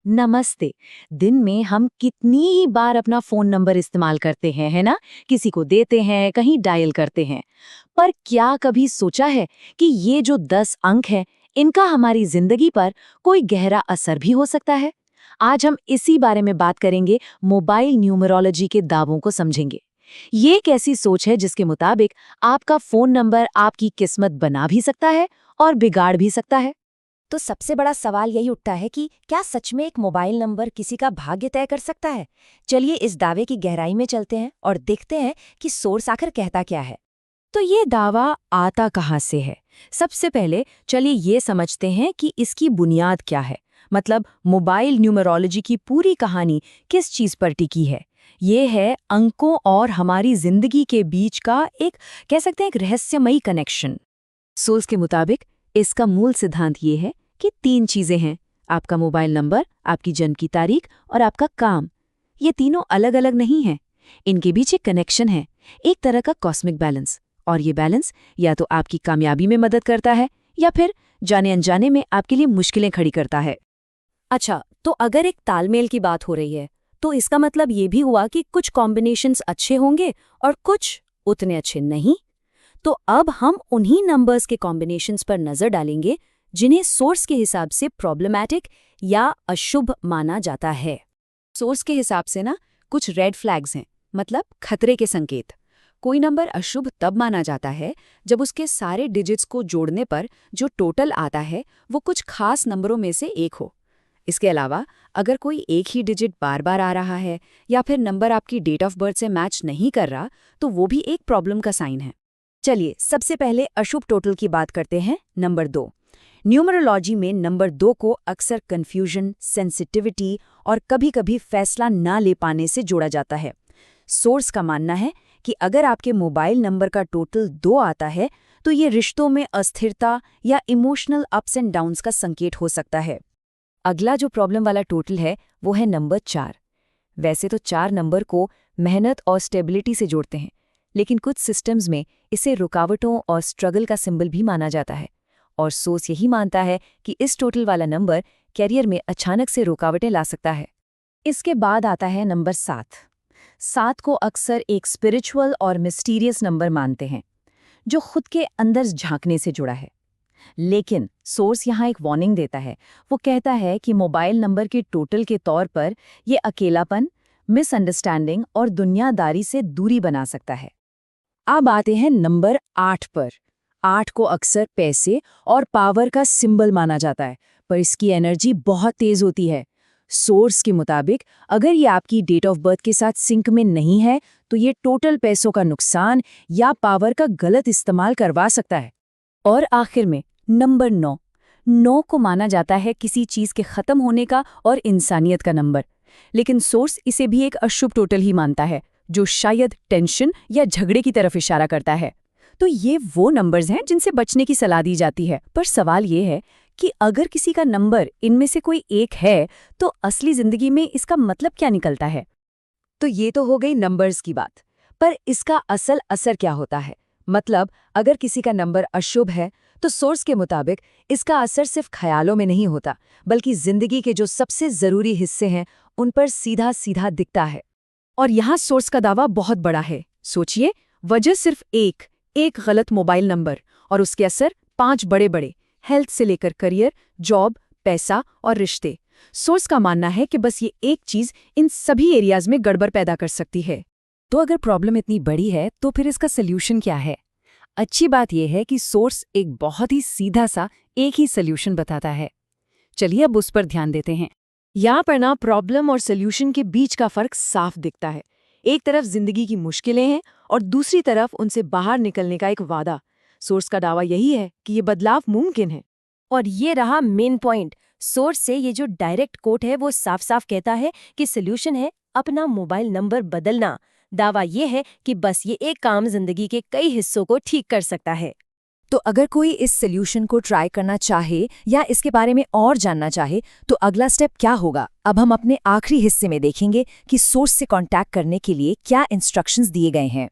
नमस्ते। दिन में हम कितनी ही बार अपना फोन नंबर इस्तेमाल करते हैं, है ना? किसी को देते हैं, कहीं डायल करते हैं। पर क्या कभी सोचा है कि ये जो 10 अंक हैं, इनका हमारी जिंदगी पर कोई गहरा असर भी हो सकता है? आज हम इसी बारे में बात करेंगे, मोबाइल न्यूमरोलॉजी के दावों को समझेंगे। ये एक ऐसी सोच है जिसके मुताबिक आपका फोन नंबर आपकी किस्मत बना भी सकता है और बिगाड़ भी सकता है। तो सबसे बड़ा सवाल यही उठता है कि क्या सच में एक मोबाइल नंबर किसी का भाग्य तय कर सकता है? चलिए इस दावे की गहराई में चलते हैं और देखते हैं कि सोर्स आखिर कहता क्या है। तो ये दावा आता कहाँ से है? सबसे पहले चलिए ये समझते हैं कि इसकी बुनियाद क्या है। मतलब मोबाइल न्यूमरोलॉजी की पूरी कहानी किस चीज पर टिकी है? ये है अंकों और हमारी जिंदगी के बीच का एक, कह सकते हैं, एक रहस्यमयी कनेक्शन। सोल्स के मुताबिक इसका मूल सिद्धांत ये है कि 3 चीजें हैं: आपका मोबाइल नंबर, आपकी जन्म की तारीख और आपका काम। ये तीनों अलग अलग नहीं हैं। इनके बीच एक कनेक्शन है, एक तरह का कॉस्मिक बैलेंस। और ये बैलेंस या तो आपकी कामयाबी में मदद करता है या फिर जाने अनजाने में आपके लिए मुश्किलें खड़ी करता है। अच्छा, तो अगर एक तालमेल की बात हो रही है, तो इसका मतलब ये भी हुआ कि कुछ कॉम्बिनेशंस अच्छे होंगे और कुछ उतने अच्छे नहीं। तो अब हम उन्हीं नंबर्स के कॉम्बिनेशंस पर नजर डालेंगे जिन्हें सोर्स के हिसाब से प्रॉब्लमैटिक या अशुभ माना जाता है। सोर्स के हिसाब से ना, कुछ रेड फ्लैग्स हैं, मतलब खतरे के संकेत। कोई नंबर अशुभ तब माना जाता है जब उसके सारे डिजिट्स को जोड़ने पर जो टोटल आता है वो कुछ खास नंबरों में से एक हो। इसके अलावा अगर कोई एक ही डिजिट बार बार आ रहा है या फिर नंबर आपकी डेट ऑफ बर्थ से मैच नहीं कर रहा, तो वो भी एक प्रॉब्लम का साइन है। चलिए सबसे पहले अशुभ टोटल की बात करते हैं। नंबर 2। न्यूमरोलॉजी में नंबर 2 को अक्सर कंफ्यूजन, सेंसिटिविटी और कभी-कभी फैसला ना ले पाने से जोड़ा जाता है। सोर्स का मानना है कि अगर आपके मोबाइल नंबर का टोटल 2 आता है तो ये रिश्तों में अस्थिरता या इमोशनल अप्स एंड डाउन्स का संकेत हो सकता है। अगला जो प्रॉब्लम वाला टोटल है वो है नंबर 4। वैसे तो 4 नंबर को मेहनत और स्टेबिलिटी से जोड़ते हैं, लेकिन कुछ सिस्टम्स में इसे रुकावटों और स्ट्रगल का सिंबल भी माना जाता है। और सोर्स यही मानता है कि इस टोटल वाला नंबर कैरियर में अचानक से रुकावटें ला सकता है। इसके बाद आता है नंबर 7। 7 को अक्सर एक स्पिरिचुअल और मिस्टीरियस नंबर मानते हैं, जो खुद के अंदर झांकने से जुड़ा है। लेकिन सोर्स यहाँ एक वार्निंग देता है। वो कहता है कि मोबाइल नंबर के टोटल के तौर पर ये अकेलापन, मिसअंडरस्टैंडिंग और दुनियादारी से दूरी बना सकता है। अब आते हैं नंबर 8 पर। 8 को अक्सर पैसे और पावर का सिंबल माना जाता है, पर इसकी एनर्जी बहुत तेज होती है। सोर्स के मुताबिक अगर ये आपकी डेट ऑफ बर्थ के साथ सिंक में नहीं है तो ये टोटल पैसों का नुकसान या पावर का गलत इस्तेमाल करवा सकता है। और आखिर में नंबर 9। 9 को माना जाता है किसी चीज के खत्म होने का और इंसानियत का नंबर, लेकिन सोर्स इसे भी एक अशुभ टोटल ही मानता है, जो शायद टेंशन या झगड़े की तरफ इशारा करता है। तो ये वो नंबर्स हैं जिनसे बचने की सलाह दी जाती है। पर सवाल ये है कि अगर किसी का नंबर इनमें से कोई एक है तो असली जिंदगी में इसका मतलब क्या निकलता है? तो ये तो हो गई नंबर्स की बात, पर इसका असल असर क्या होता है? मतलब अगर किसी का नंबर अशुभ है तो सोर्स के मुताबिक इसका असर सिर्फ ख्यालों में नहीं होता, बल्कि जिंदगी के जो सबसे जरूरी हिस्से हैं उन पर सीधा सीधा दिखता है। और यहाँ सोर्स का दावा बहुत बड़ा है। सोचिए, वजह सिर्फ एक गलत मोबाइल नंबर और उसके असर 5 बड़े बड़े, हेल्थ से लेकर करियर, जॉब, पैसा और रिश्ते। सोर्स का मानना है कि बस ये एक चीज इन सभी एरियाज में गड़बड़ पैदा कर सकती है। तो अगर प्रॉब्लम इतनी बड़ी है तो फिर इसका सल्यूशन क्या है? अच्छी बात यह है कि सोर्स एक बहुत ही सीधा सा एक ही सल्यूशन बताता है। चलिए अब उस पर ध्यान देते हैं। यहाँ पर ना प्रॉब्लम और सल्यूशन के बीच का फर्क साफ दिखता है। एक तरफ जिंदगी की मुश्किलें हैं और दूसरी तरफ उनसे बाहर निकलने का एक वादा। सोर्स का दावा यही है कि ये बदलाव मुमकिन है। और ये रहा मेन पॉइंट। सोर्स से ये जो डायरेक्ट कोट है वो साफ साफ कहता है कि सल्यूशन है अपना मोबाइल नंबर बदलना। दावा ये है कि बस ये एक काम जिंदगी के कई हिस्सों को ठीक कर सकता है। तो अगर कोई इस सॉल्यूशन को ट्राई करना चाहे या इसके बारे में और जानना चाहे तो अगला स्टेप क्या होगा? अब हम अपने आखिरी हिस्से में देखेंगे कि सोर्स से कांटेक्ट करने के लिए क्या इंस्ट्रक्शंस दिए गए हैं।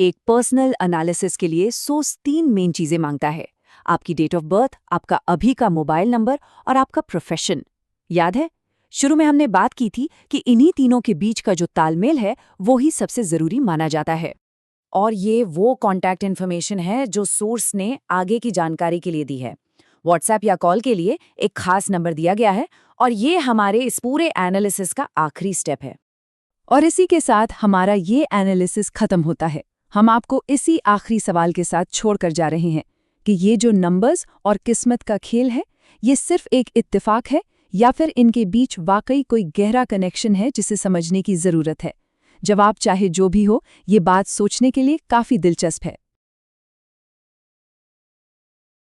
एक पर्सनल एनालिसिस के लिए सोर्स 3 मेन चीजें मांगता है: आपकी डेट ऑफ बर्थ, आपका अभी का मोबाइल नंबर और आपका प्रोफेशन। याद है, शुरू में हमने बात की थी कि इन्हीं तीनों के बीच का जो तालमेल है वो ही सबसे ज़रूरी माना जाता है। और ये वो कॉन्टैक्ट इन्फॉर्मेशन है जो सोर्स ने आगे की जानकारी के लिए दी है। व्हाट्सएप या कॉल के लिए एक खास नंबर दिया गया है और ये हमारे इस पूरे एनालिसिस का आखिरी स्टेप है। और इसी के साथ हमारा ये एनालिसिस खत्म होता है। हम आपको इसी आखिरी सवाल के साथ छोड़कर जा रहे हैं कि ये जो नंबर्स और किस्मत का खेल है, ये सिर्फ एक इत्तेफाक है या फिर इनके बीच वाकई कोई गहरा कनेक्शन है जिसे समझने की ज़रूरत है। जवाब चाहे जो भी हो, ये बात सोचने के लिए काफ़ी दिलचस्प है।